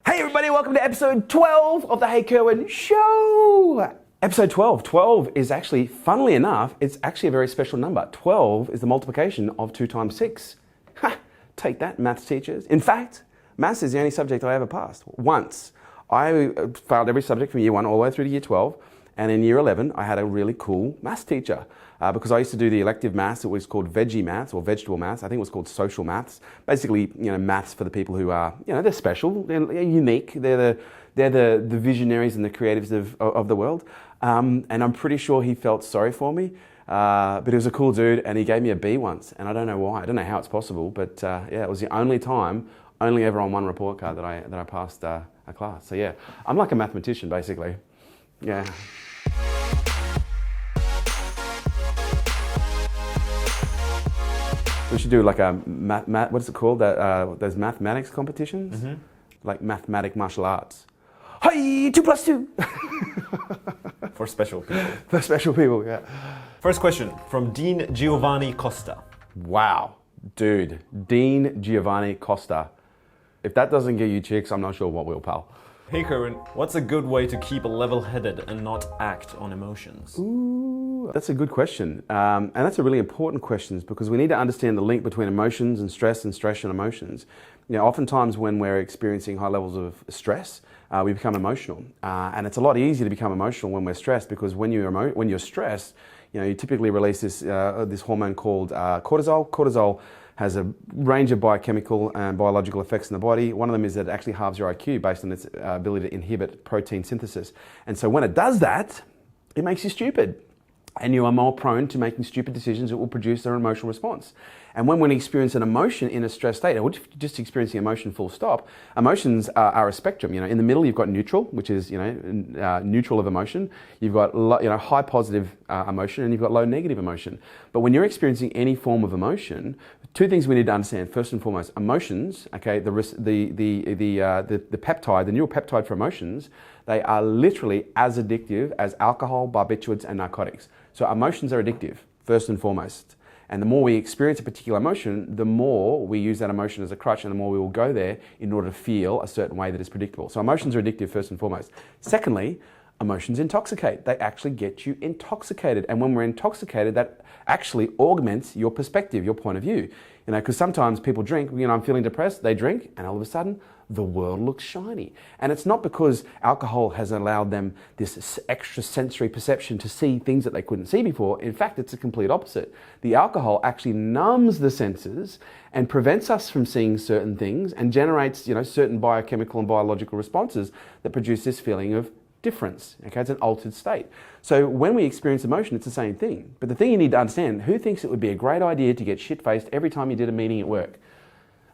Hey everybody, welcome to episode 12 of the Hey Kerwin Show. Episode 12. 12 is actually, funnily enough, it's actually a very special number. 12 is the multiplication of 2 times 6. Ha! Take that, maths teachers. In fact, maths is the only subject I ever passed. Once. I failed every subject from year 1 all the way through to year 12. And in year 11, I had a really cool maths teacher. Because I used to do the elective maths, it was called veggie maths or vegetable maths. I think it was called social maths. Basically, maths for the people who are, they're special, they're unique. They're the visionaries and the creatives of the world. And I'm pretty sure he felt sorry for me. But he was a cool dude, and he gave me a B once, and I don't know why. I don't know how it's possible, but it was the only time, only ever on one report card that I passed a class. So yeah, I'm like a mathematician basically. Yeah. We should do like a what is it called? Those mathematics competitions, like mathematic martial arts. Hey, 2 + 2. For special people. For special people, yeah. First question from Dean Giovanni Costa. Wow, dude, Dean Giovanni Costa. If that doesn't get you chicks, I'm not sure what will, pal. Hey Kerwin, what's a good way to keep level-headed and not act on emotions? Ooh, that's a good question. And that's a really important question because we need to understand the link between emotions and stress and emotions. Oftentimes when we're experiencing high levels of stress, we become emotional. And it's a lot easier to become emotional when we're stressed because when you're stressed, you typically release this hormone called cortisol. Cortisol has a range of biochemical and biological effects in the body. One of them is that it actually halves your IQ based on its ability to inhibit protein synthesis. And so when it does that, it makes you stupid. And you are more prone to making stupid decisions that will produce an emotional response. And when we experience an emotion in a stress state, or just experiencing emotion full stop, emotions are a spectrum. In the middle you've got neutral, which is neutral of emotion. You've got high positive emotion, and you've got low negative emotion. But when you're experiencing any form of emotion, 2 things we need to understand. First and foremost, emotions. Okay, the peptide, the neuropeptide for emotions, they are literally as addictive as alcohol, barbiturates, and narcotics. So emotions are addictive, first and foremost. And the more we experience a particular emotion, the more we use that emotion as a crutch and the more we will go there in order to feel a certain way that is predictable. So emotions are addictive first and foremost. Secondly, emotions intoxicate. They actually get you intoxicated. And when we're intoxicated, that actually augments your perspective, your point of view. Because sometimes people drink, I'm feeling depressed, they drink, and all of a sudden, the world looks shiny. And it's not because alcohol has allowed them this extra sensory perception to see things that they couldn't see before. In fact, it's the complete opposite. The alcohol actually numbs the senses and prevents us from seeing certain things and generates, certain biochemical and biological responses that produce this feeling of difference. Okay, it's an altered state. So when we experience emotion, it's the same thing. But the thing you need to understand, who thinks it would be a great idea to get shit-faced every time you did a meeting at work?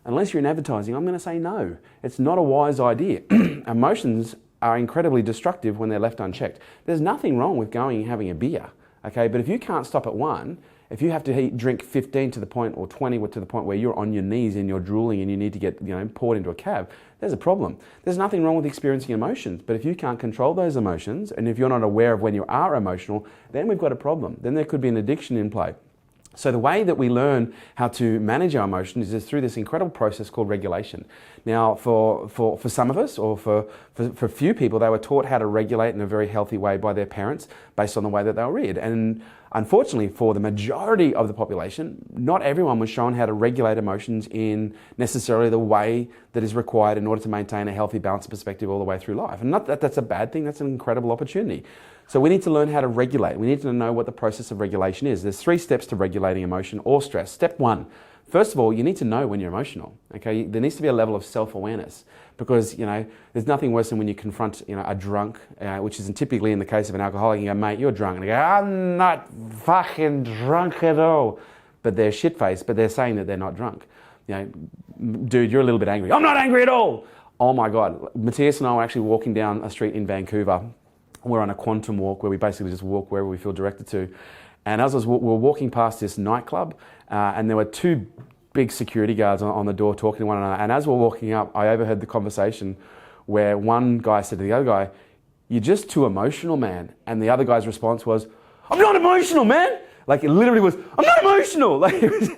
Unless you're in advertising, I'm going to say no. It's not a wise idea. Emotions are incredibly destructive when they're left unchecked. There's nothing wrong with going and having a beer, okay? But if you can't stop at 1, if you have to drink 15 to the point or 20 to the point where you're on your knees and you're drooling and you need to get poured into a cab, there's a problem. There's nothing wrong with experiencing emotions, but if you can't control those emotions and if you're not aware of when you are emotional, then we've got a problem. Then there could be an addiction in play. So the way that we learn how to manage our emotions is through this incredible process called regulation. Now, for some of us, or for few people, they were taught how to regulate in a very healthy way by their parents based on the way that they were reared. And unfortunately, for the majority of the population, not everyone was shown how to regulate emotions in necessarily the way that is required in order to maintain a healthy, balanced perspective all the way through life. And not that that's a bad thing, that's an incredible opportunity. So we need to learn how to regulate. We need to know what the process of regulation is. There's 3 steps to regulating emotion or stress. Step 1, first of all, you need to know when you're emotional. Okay, there needs to be a level of self-awareness because there's nothing worse than when you confront a drunk, which is typically in the case of an alcoholic. You go, mate, you're drunk, and they go, I'm not fucking drunk at all. But they're shit-faced, but they're saying that they're not drunk. Dude, you're a little bit angry. I'm not angry at all. Oh my God, Matthias and I were actually walking down a street in Vancouver. We're on a quantum walk where we basically just walk wherever we feel directed to. And as we were walking past this nightclub, and there were 2 big security guards on the door talking to one another. And as we're walking up, I overheard the conversation where one guy said to the other guy, "You're just too emotional, man." And the other guy's response was, "I'm not emotional, man." Like it literally was, "I'm not emotional." Like it was,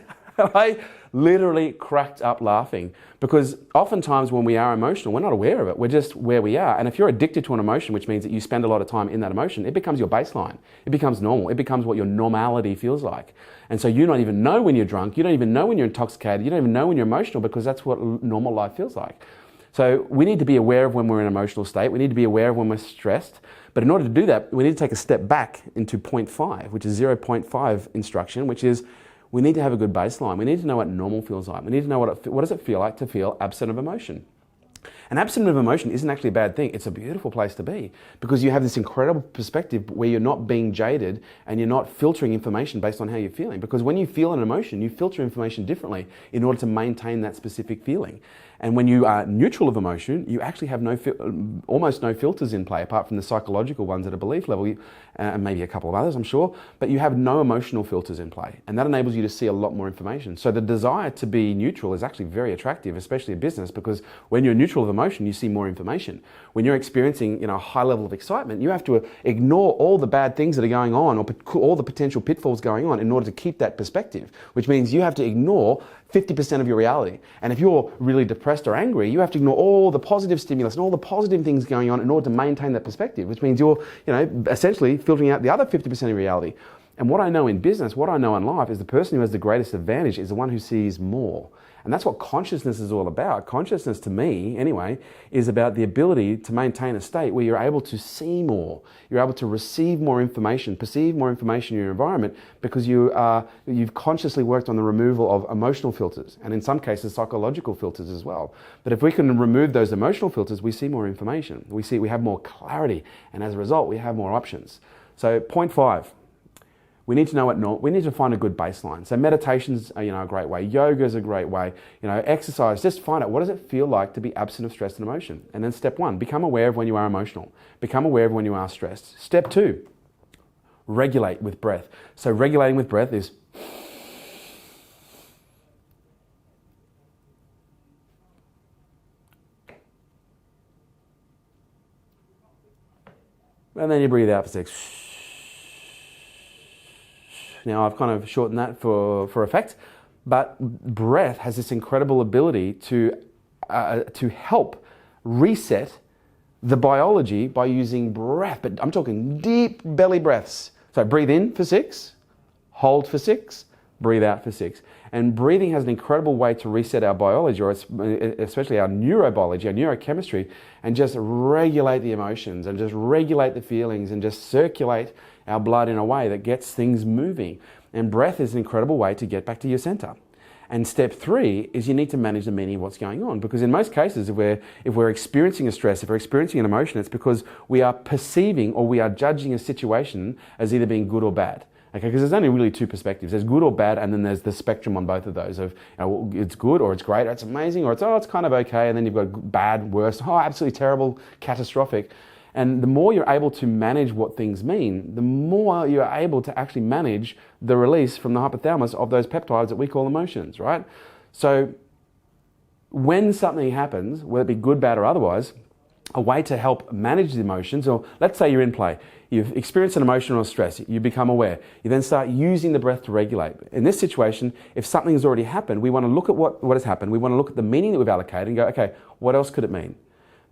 literally cracked up laughing, because oftentimes when we are emotional, we're not aware of it. We're just where we are. And if you're addicted to an emotion, which means that you spend a lot of time in that emotion, it becomes your baseline. It becomes normal. It becomes what your normality feels like. And so you don't even know when you're drunk. You don't even know when you're intoxicated. You don't even know when you're emotional, because that's what normal life feels like. So we need to be aware of when we're in an emotional state. We need to be aware of when we're stressed. But in order to do that, we need to take a step back into point 5, which is 0.5 instruction, which is we need to have a good baseline. We need to know what normal feels like. We need to know what does it feel like to feel absent of emotion. And absent of emotion isn't actually a bad thing. It's a beautiful place to be, because you have this incredible perspective where you're not being jaded and you're not filtering information based on how you're feeling. Because when you feel an emotion, you filter information differently in order to maintain that specific feeling. And when you are neutral of emotion, you actually have almost no filters in play, apart from the psychological ones at a belief level, and maybe a couple of others, I'm sure. But you have no emotional filters in play. And that enables you to see a lot more information. So the desire to be neutral is actually very attractive, especially in business, because when you're neutral of emotion, you see more information. When you're experiencing a high level of excitement, you have to ignore all the bad things that are going on, or all the potential pitfalls going on, in order to keep that perspective, which means you have to ignore 50% of your reality. And if you're really depressed or angry, you have to ignore all the positive stimulus and all the positive things going on in order to maintain that perspective, which means you're, essentially filtering out the other 50% of reality. And what I know in business, what I know in life, is the person who has the greatest advantage is the one who sees more. And that's what consciousness is all about. Consciousness, to me anyway, is about the ability to maintain a state where you're able to see more. You're able to receive more information, perceive more information in your environment, because you've consciously worked on the removal of emotional filters, and in some cases psychological filters as well. But if we can remove those emotional filters, we see more information. We have more clarity, and as a result, we have more options. So point 5. We need to know we need to find a good baseline. So meditation's a great way. Yoga's a great way. Exercise. Just find out, what does it feel like to be absent of stress and emotion? And then step 1, become aware of when you are emotional. Become aware of when you are stressed. Step 2, regulate with breath. So regulating with breath is and then you breathe out for 6. Now, I've kind of shortened that for effect, but breath has this incredible ability to help reset the biology by using breath. But I'm talking deep belly breaths. So breathe in for 6, hold for 6, breathe out for 6. And breathing has an incredible way to reset our biology, or especially our neurobiology, our neurochemistry, and just regulate the emotions and just regulate the feelings and just circulate our blood in a way that gets things moving. And breath is an incredible way to get back to your center. And step 3 is you need to manage the meaning of what's going on. Because in most cases, if we're experiencing a stress, if we're experiencing an emotion, it's because we are perceiving or we are judging a situation as either being good or bad. Okay, because there's only really 2 perspectives. There's good or bad, and then there's the spectrum on both of those of it's good or it's great or it's amazing or it's kind of okay, and then you've got bad, worse, absolutely terrible, catastrophic. And the more you're able to manage what things mean, the more you're able to actually manage the release from the hypothalamus of those peptides that we call emotions, right? So when something happens, whether it be good, bad, or otherwise, a way to help manage the emotions, or let's say you're in play, you've experienced an emotional stress, you become aware, you then start using the breath to regulate. In this situation, if something has already happened, we want to look at what has happened, we want to look at the meaning that we've allocated and go, okay, what else could it mean?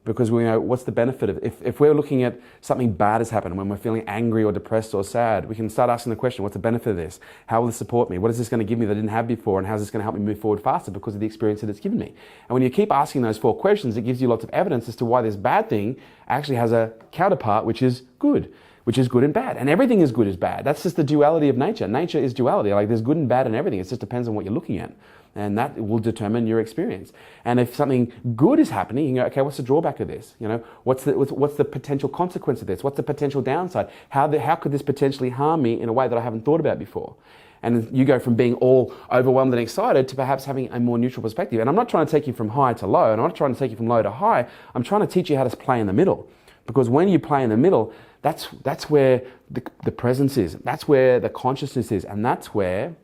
Because we know what's the benefit of it. If we're looking at something bad has happened, when we're feeling angry or depressed or sad, we can start asking the question, what's the benefit of this? How will this support me? What is this going to give me that I didn't have before? And how's this going to help me move forward faster because of the experience that it's given me? And when you keep asking those 4 questions, it gives you lots of evidence as to why this bad thing actually has a counterpart, which is good and bad. And everything is good as bad. That's just the duality of nature. Nature is duality. Like there's good and bad in everything. It just depends on what you're looking at. And that will determine your experience. And if something good is happening, you go, okay, what's the drawback of this? What's the potential consequence of this? What's the potential downside? How could this potentially harm me in a way that I haven't thought about before? And you go from being all overwhelmed and excited to perhaps having a more neutral perspective. And I'm not trying to take you from high to low, and I'm not trying to take you from low to high. I'm trying to teach you how to play in the middle. Because when you play in the middle, that's where the presence is. That's where the consciousness is. And that's where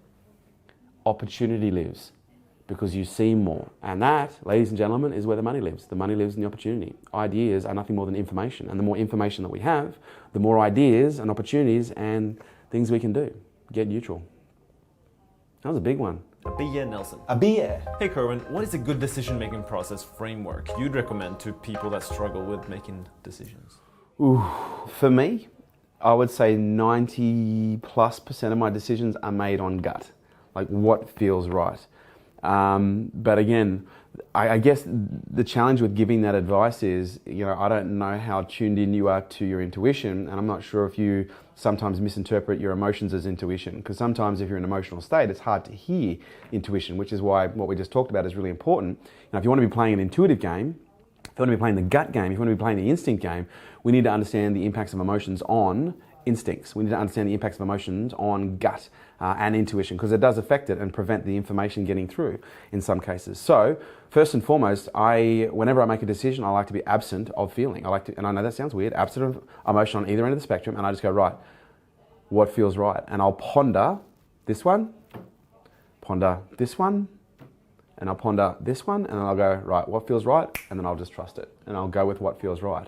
opportunity lives. Because you see more. And that, ladies and gentlemen, is where the money lives. The money lives in the opportunity. Ideas are nothing more than information. And the more information that we have, the more ideas and opportunities and things we can do. Get neutral. That was a big one. Abiye Nelson. Abiye. Hey Kerwin, what is a good decision-making process framework you'd recommend to people that struggle with making decisions? Ooh, for me, I would say 90+% of my decisions are made on gut, like what feels right. But again, I guess the challenge with giving that advice is, I don't know how tuned in you are to your intuition, and I'm not sure if you sometimes misinterpret your emotions as intuition, because sometimes if you're in an emotional state, it's hard to hear intuition, which is why what we just talked about is really important. If you want to be playing an intuitive game, if you want to be playing the gut game, if you want to be playing the instinct game, we need to understand the impacts of emotions on instincts. We need to understand the impacts of emotions on gut and intuition, because it does affect it and prevent the information getting through in some cases. So first and foremost, whenever I make a decision, I like to be absent of feeling. And I know that sounds weird, absent of emotion on either end of the spectrum, and I just go, right, what feels right? And I'll ponder this one, ponder this one, and I'll ponder this one, and then I'll go, right, what feels right? And then I'll just trust it, and I'll go with what feels right.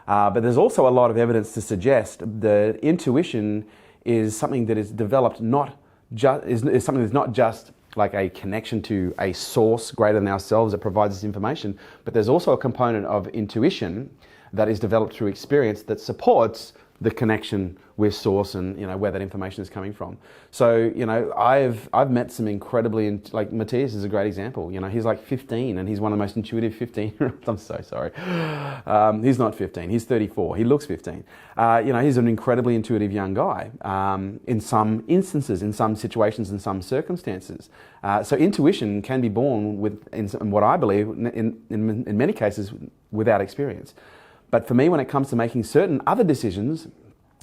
But there's also a lot of evidence to suggest that intuition is something that is developed is something that's not just like a connection to a source greater than ourselves that provides us information, but there's also a component of intuition that is developed through experience that supports the connection with source and where that information is coming from. So I've met some incredibly, like Matthias is a great example. He's like 15 and he's one of the most intuitive 15-year-olds. I'm so sorry. He's not 15. He's 34. He looks 15. He's an incredibly intuitive young guy. In some instances, in some situations, in some circumstances. So intuition can be born in what I believe, in many cases, without experience. But for me, when it comes to making certain other decisions,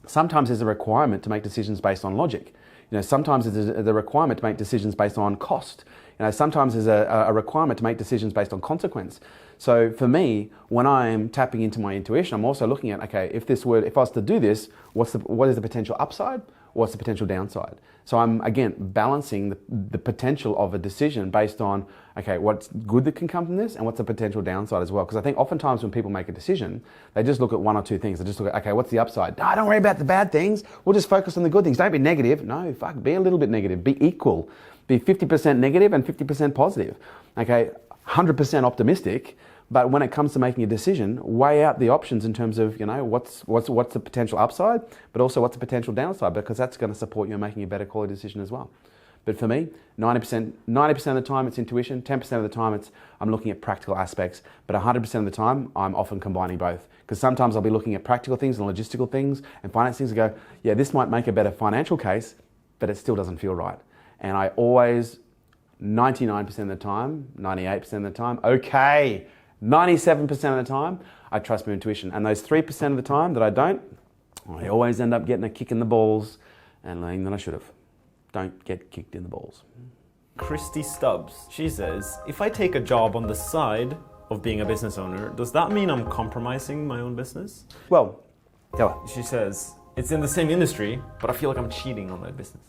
sometimes there's a requirement to make decisions based on logic. Sometimes there's a requirement to make decisions based on cost. Sometimes there's a requirement to make decisions based on consequence. So for me, when I'm tapping into my intuition, I'm also looking at, okay, if I was to do this, what is the potential upside? What's the potential downside? So I'm, again, balancing the potential of a decision based on, okay, what's good that can come from this and what's the potential downside as well. Because I think oftentimes when people make a decision, they just look at one or two things. They just look at, okay, what's the upside? No, don't worry about the bad things. We'll just focus on the good things. Don't be negative. No, be a little bit negative. Be equal. Be 50% negative and 50% positive. Okay, 100% optimistic. But when it comes to making a decision, weigh out the options in terms of, what's the potential upside, but also what's the potential downside, because that's going to support you in making a better quality decision as well. But for me, 90% of the time it's intuition, 10% of the time I'm looking at practical aspects, but 100% of the time I'm often combining both. Because sometimes I'll be looking at practical things and logistical things and finance things and go, yeah, this might make a better financial case, but it still doesn't feel right. And I always, 99% of the time, 98% of the time, 97% of the time, I trust my intuition. And those 3% of the time that I don't, I always end up getting a kick in the balls and learning that I should have. Don't get kicked in the balls. Christy Stubbs, she says, if I take a job on the side of being a business owner, does that mean I'm compromising my own business? Well, tell her. She says, it's in the same industry, but I feel like I'm cheating on my business.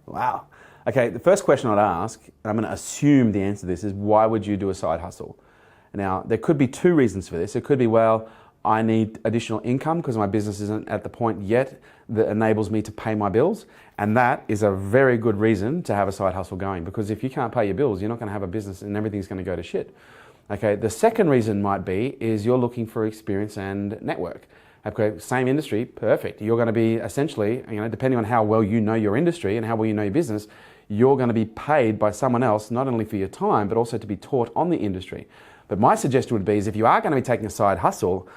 Wow. Okay, the first question I'd ask, and I'm going to assume the answer to this, is why would you do a side hustle? Now, there could be two reasons for this. It could be, well, I need additional income because my business isn't at the point yet that enables me to pay my bills. And that is a very good reason to have a side hustle going, because if you can't pay your bills, you're not going to have a business and everything's going to go to shit. Okay, the second reason might be is you're looking for experience and network. Okay, same industry, perfect. You're going to be essentially, depending on how well you know your industry and how well you know your business, you're going to be paid by someone else, not only for your time, but also to be taught on the industry. But my suggestion would be is if you are going to be taking a side hustle,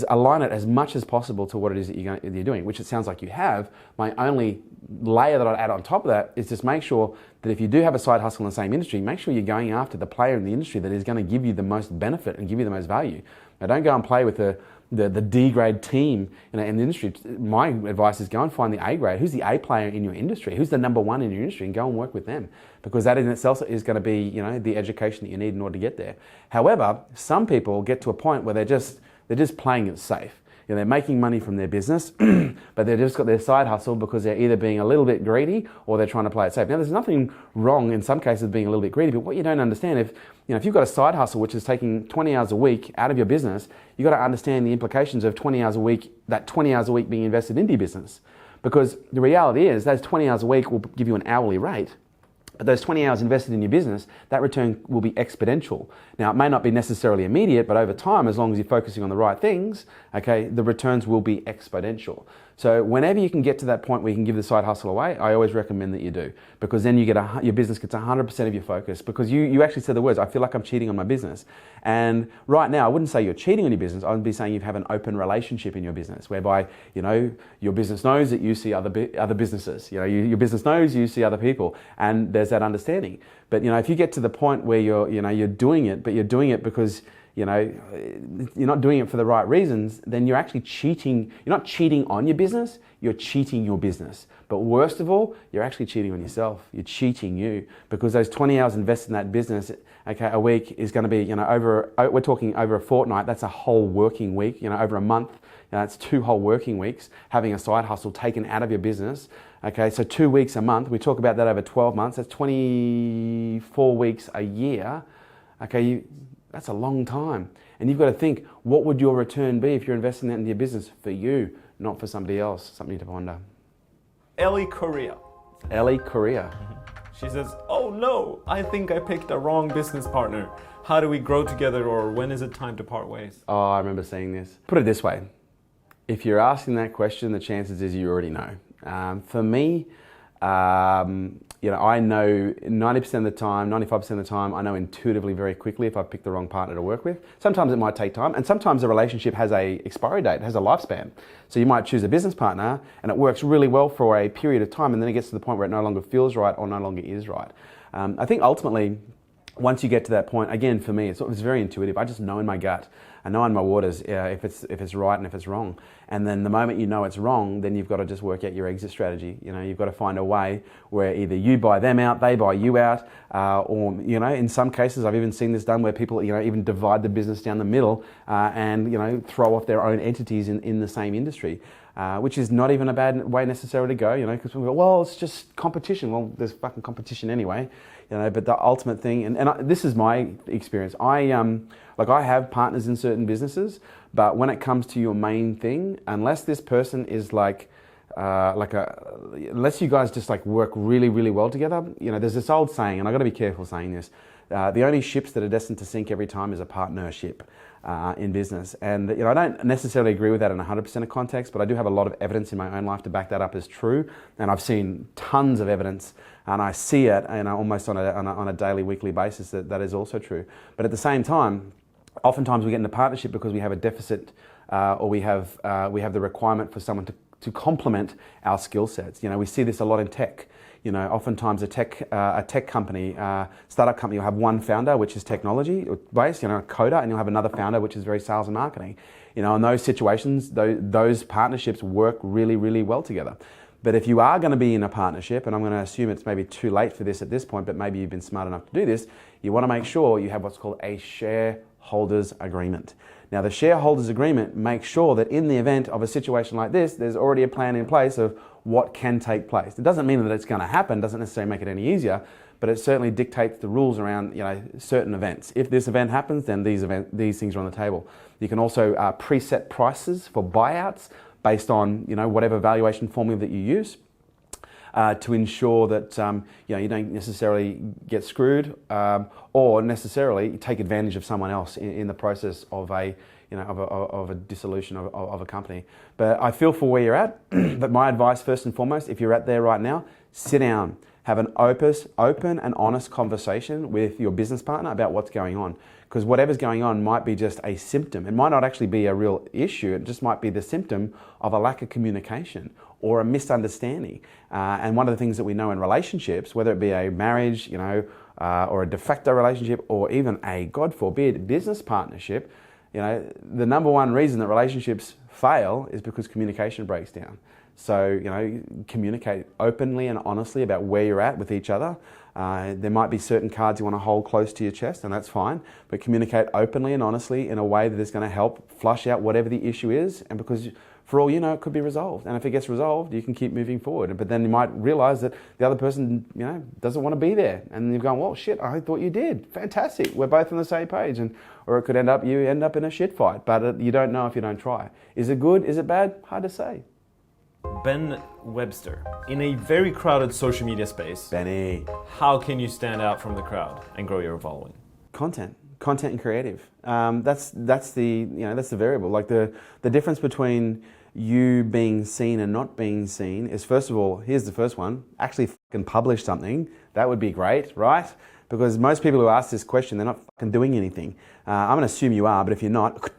align it as much as possible to what it is that you're doing, which it sounds like you have. My only layer that I'd add on top of that is just make sure that if you do have a side hustle in the same industry, make sure you're going after the player in the industry that is going to give you the most benefit and give you the most value. Now, don't go and play with the D-grade team in the industry. My advice is go and find the A grade. Who's the A player in your industry? Who's the number one in your industry? And go and work with them, because that in itself is going to be, the education that you need in order to get there. However, some people get to a point where they're just playing it safe. They're making money from their business, but they've just got their side hustle because they're either being a little bit greedy or they're trying to play it safe. Now, there's nothing wrong in some cases being a little bit greedy, but what you don't understand, if you've got a side hustle which is taking 20 hours a week out of your business, you've got to understand the implications of 20 hours a week, that 20 hours a week being invested into your business. Because the reality is those 20 hours a week will give you an hourly rate. those 20 hours invested in your business, that return will be exponential. Now, it may not be necessarily immediate, but over time, as long as you're focusing on the right things, okay, the returns will be exponential. So whenever you can get to that point where you can give the side hustle away, I always recommend that you do, because then you get your business gets 100% of your focus, because you actually said the words, I feel like I'm cheating on my business. And right now, I wouldn't say you're cheating on your business. I would be saying you have an open relationship in your business, whereby, your business knows that you see other businesses. Your business knows you see other people, and there's that understanding. But if you get to the point where you're doing it, but you're doing it because you're not doing it for the right reasons, then you're actually cheating. You're not cheating on your business, you're cheating your business. But worst of all, you're actually cheating on yourself. You're cheating you, because those 20 hours invested in that business, okay, a week is going to be, we're talking over a fortnight, that's a whole working week, over a month, that's 2 whole working weeks, having a side hustle taken out of your business. Okay, so 2 weeks a month, we talk about that over 12 months, that's 24 weeks a year. Okay, that's a long time. And you've got to think, what would your return be if you're investing that into your business for you, not for somebody else? Something to ponder. Ellie Correa. Ellie Correa. She says, oh no, I think I picked a wrong business partner. How do we grow together, or when is it time to part ways? Oh, I remember seeing this. Put it this way. If you're asking that question, the chances is you already know. For me, I know 90% of the time, 95% of the time, I know intuitively very quickly if I've picked the wrong partner to work with. Sometimes it might take time, and sometimes a relationship has a expiry date, it has a lifespan. So you might choose a business partner and it works really well for a period of time, and then it gets to the point where it no longer feels right or no longer is right. I think ultimately, once you get to that point, again, for me, it's very intuitive. I just know in my gut. I know in my waters if it's right and if it's wrong. And then the moment you know it's wrong, then you've got to just work out your exit strategy. You've got to find a way where either you buy them out, they buy you out, or in some cases I've even seen this done where people even divide the business down the middle and throw off their own entities in the same industry. Which is not even a bad way necessarily to go, because we go, well, it's just competition. Well, there's fucking competition anyway, but the ultimate thing, and this is my experience. I have partners in certain businesses, but when it comes to your main thing, unless this person is unless you guys just work really, really well together, there's this old saying, and I've got to be careful saying this, the only ships that are destined to sink every time is a partnership. In business. And I don't necessarily agree with that in 100% of context, but I do have a lot of evidence in my own life to back that up as true. And I've seen tons of evidence, and I see it almost on a daily, weekly basis that is also true. But at the same time, oftentimes we get into partnership because we have a deficit or we have the requirement for someone to complement our skill sets. We see this a lot in tech. Oftentimes a tech company, startup company, will have one founder, which is technology based, a coder, and you'll have another founder, which is very sales and marketing. In those situations, those partnerships work really, really well together. But if you are going to be in a partnership, and I'm going to assume it's maybe too late for this at this point, but maybe you've been smart enough to do this, you want to make sure you have what's called a shareholders agreement. Now, the shareholders agreement makes sure that in the event of a situation like this, there's already a plan in place of what can take place. It doesn't mean that it's going to happen, doesn't necessarily make it any easier, but it certainly dictates the rules around certain events. If this event happens, then these things are on the table. You can also preset prices for buyouts based on whatever valuation formula that you use. To ensure that you don't necessarily get screwed or necessarily take advantage of someone else in the process of a dissolution of a company. But I feel for where you're at. But my advice, first and foremost, if you're at there right now, sit down, have an open and honest conversation with your business partner about what's going on. Because whatever's going on might be just a symptom. It might not actually be a real issue. It just might be the symptom of a lack of communication or a misunderstanding. And one of the things that we know in relationships, whether it be a marriage, or a de facto relationship, or even a, God forbid, business partnership, the number one reason that relationships fail is because communication breaks down. So, communicate openly and honestly about where you're at with each other. There might be certain cards you want to hold close to your chest, and that's fine. But communicate openly and honestly in a way that is going to help flush out whatever the issue is. And because for all you know, it could be resolved. And if it gets resolved, you can keep moving forward. But then you might realize that the other person, doesn't want to be there. And you're going, well, shit, I thought you did. Fantastic. We're both on the same page. Or it could end up in a shit fight. But you don't know if you don't try. Is it good? Is it bad? Hard to say. Ben Webster, in a very crowded social media space, Benny. how can you stand out from the crowd and grow your following? Content and creative. That's the variable. Like the difference between you being seen and not being seen is, first of all, here's the first one, actually fucking publish something. That would be great, right? Because most people who ask this question, they're not fucking doing anything. I'm gonna assume you are, but if you're not,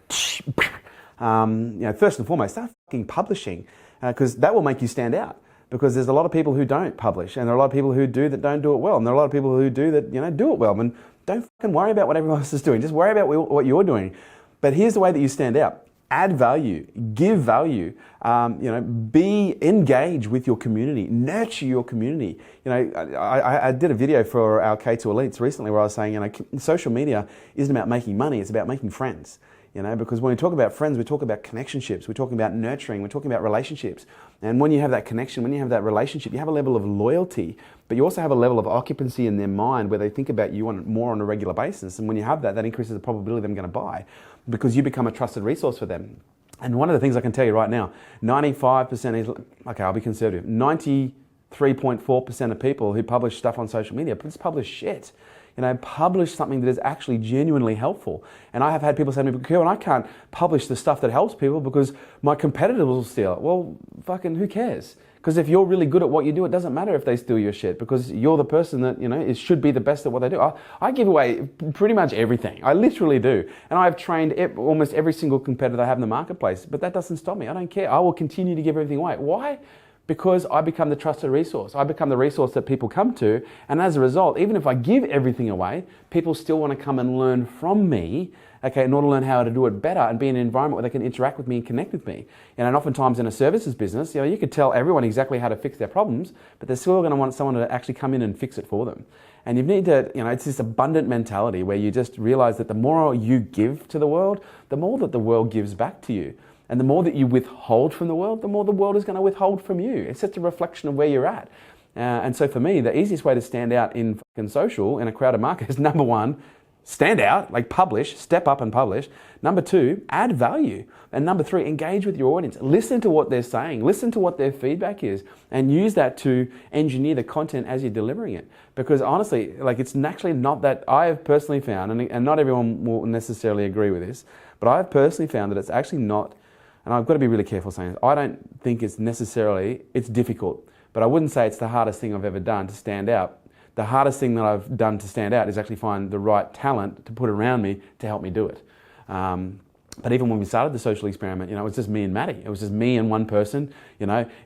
first and foremost, start fucking publishing, because that will make you stand out. Because there's a lot of people who don't publish, and there are a lot of people who do that don't do it well, and there are a lot of people who do that do it well. And don't fucking worry about what everyone else is doing. Just worry about what you're doing. But here's the way that you stand out. Add value, give value, be engaged with your community, nurture your community. I did a video for our K2 Elites recently where I was saying, social media isn't about making money, it's about making friends. Because when we talk about friends, we talk about connectionships, we're talking about nurturing, we're talking about relationships. And when you have that connection, when you have that relationship, you have a level of loyalty, but you also have a level of occupancy in their mind where they think about you more on a regular basis. And when you have that, that increases the probability of them going to buy, because you become a trusted resource for them. And one of the things I can tell you right now, 95% is, okay, I'll be conservative, 93.4% of people who publish stuff on social media just publish shit. Publish something that is actually genuinely helpful. And I have had people say to me, Kerwin, I can't publish the stuff that helps people because my competitors will steal it. Well, fucking who cares? Because if you're really good at what you do, it doesn't matter if they steal your shit, because you're the person that, should be the best at what they do. I give away pretty much everything. I literally do. And I've trained almost every single competitor I have in the marketplace, but that doesn't stop me. I don't care. I will continue to give everything away. Why? Because I become the trusted resource. I become the resource that people come to. And as a result, even if I give everything away, people still want to come and learn from me, in order to learn how to do it better and be in an environment where they can interact with me and connect with me. And oftentimes in a services business, you could tell everyone exactly how to fix their problems, but they're still going to want someone to actually come in and fix it for them. And you need to, it's this abundant mentality where you just realize that the more you give to the world, the more that the world gives back to you. And the more that you withhold from the world is going to withhold from you. It's just a reflection of where you're at. And so for me, the easiest way to stand out in fucking social in a crowded market is, number one, stand out, like publish, step up and publish. Number two, add value. And number three, engage with your audience. Listen to what they're saying, listen to what their feedback is, and use that to engineer the content as you're delivering it. Because honestly, it's actually not that. I have personally found, and not everyone will necessarily agree with this, but I've personally found that it's actually not, and I've got to be really careful saying this, I don't think it's difficult, but I wouldn't say it's the hardest thing I've ever done to stand out. The hardest thing that I've done to stand out is actually find the right talent to put around me to help me do it. But even when we started the social experiment, it was just me and Matty. It was just me and one person.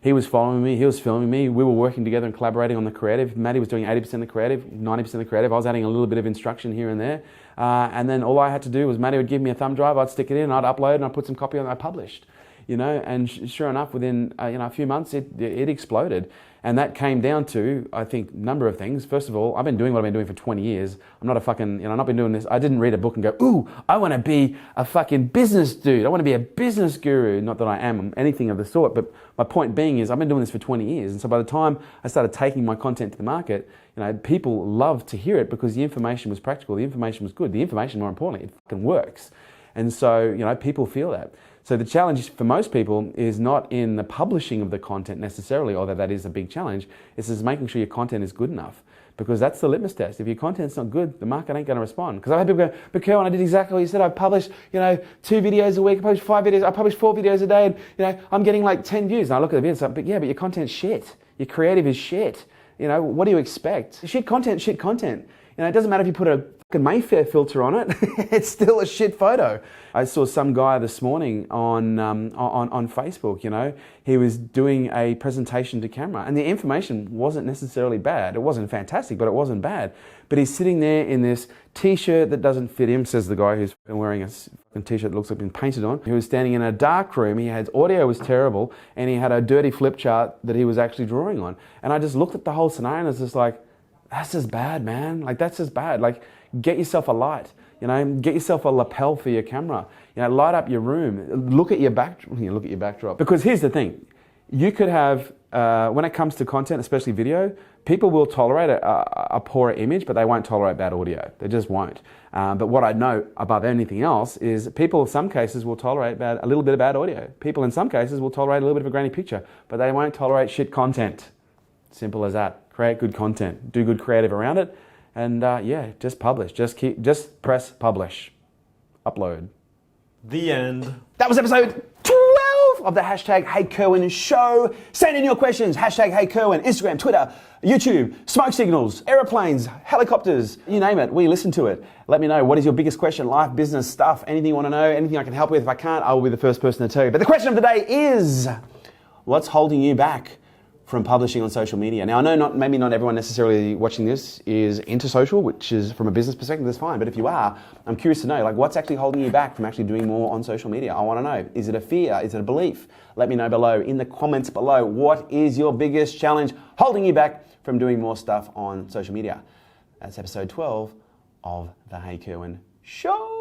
He was following me, he was filming me. We were working together and collaborating on the creative. Matty was doing 80% of the creative, 90% of the creative. I was adding a little bit of instruction here and there. And then all I had to do was Matty would give me a thumb drive, I'd stick it in, I'd upload, and I'd put some copy on, and I published. And sure enough, within a few months, it exploded. And that came down to, I think, a number of things. First of all, I've been doing what I've been doing for 20 years. I'm not a fucking, I've not been doing this. I didn't read a book and go, ooh, I want to be a fucking business dude. I want to be a business guru. Not that I am anything of the sort, but my point being is I've been doing this for 20 years. And so by the time I started taking my content to the market, people loved to hear it because the information was practical, the information was good, the information, more importantly, it fucking works. And so, people feel that. So the challenge for most people is not in the publishing of the content necessarily, although that is a big challenge. It's just making sure your content is good enough, because that's the litmus test. If your content's not good, the market ain't going to respond. Because I've had people go, but Kerwin, I did exactly what you said. I published, 2 videos a week. I published 5 videos. I published 4 videos a day, and I'm getting like 10 views. And I look at the videos, but your content's shit. Your creative is shit. What do you expect? Shit content. It doesn't matter if you put a fucking Mayfair filter on it, it's still a shit photo. I saw some guy this morning on Facebook, he was doing a presentation to camera, and the information wasn't necessarily bad. It wasn't fantastic, but it wasn't bad. But he's sitting there in this t-shirt that doesn't fit him, says the guy who's wearing a t-shirt that looks like it's been painted on. He was standing in a dark room, audio was terrible, and he had a dirty flip chart that he was actually drawing on. And I just looked at the whole scenario and I was just like, that's just bad, man. That's just bad. Get yourself a light, get yourself a lapel for your camera, light up your room, look at your backdrop. Because here's the thing, you could have when it comes to content, especially video, people will tolerate a poorer image, but they won't tolerate bad audio. They just won't. But what I know above anything else is people in some cases will tolerate a little bit of bad audio. People in some cases will tolerate a little bit of a grainy picture, but they won't tolerate shit content. Simple as that. Create good content. Do good creative around it. And just publish. Just press publish. Upload. The end. That was episode 12 of the hashtag Hey Kerwin show. Send in your questions. Hashtag Hey Kerwin. Instagram, Twitter, YouTube, smoke signals, aeroplanes, helicopters, you name it. We listen to it. Let me know, what is your biggest question? Life, business, stuff, anything you want to know, anything I can help with. If I can't, I will be the first person to tell you. But the question of the day is, what's holding you back from publishing on social media? Now, I know maybe not everyone necessarily watching this is into social, which is from a business perspective, that's fine. But if you are, I'm curious to know, like, what's actually holding you back from actually doing more on social media? I want to know. Is it a fear? Is it a belief? Let me know below in the comments below. What is your biggest challenge holding you back from doing more stuff on social media? That's episode 12 of the Hey Kerwin show.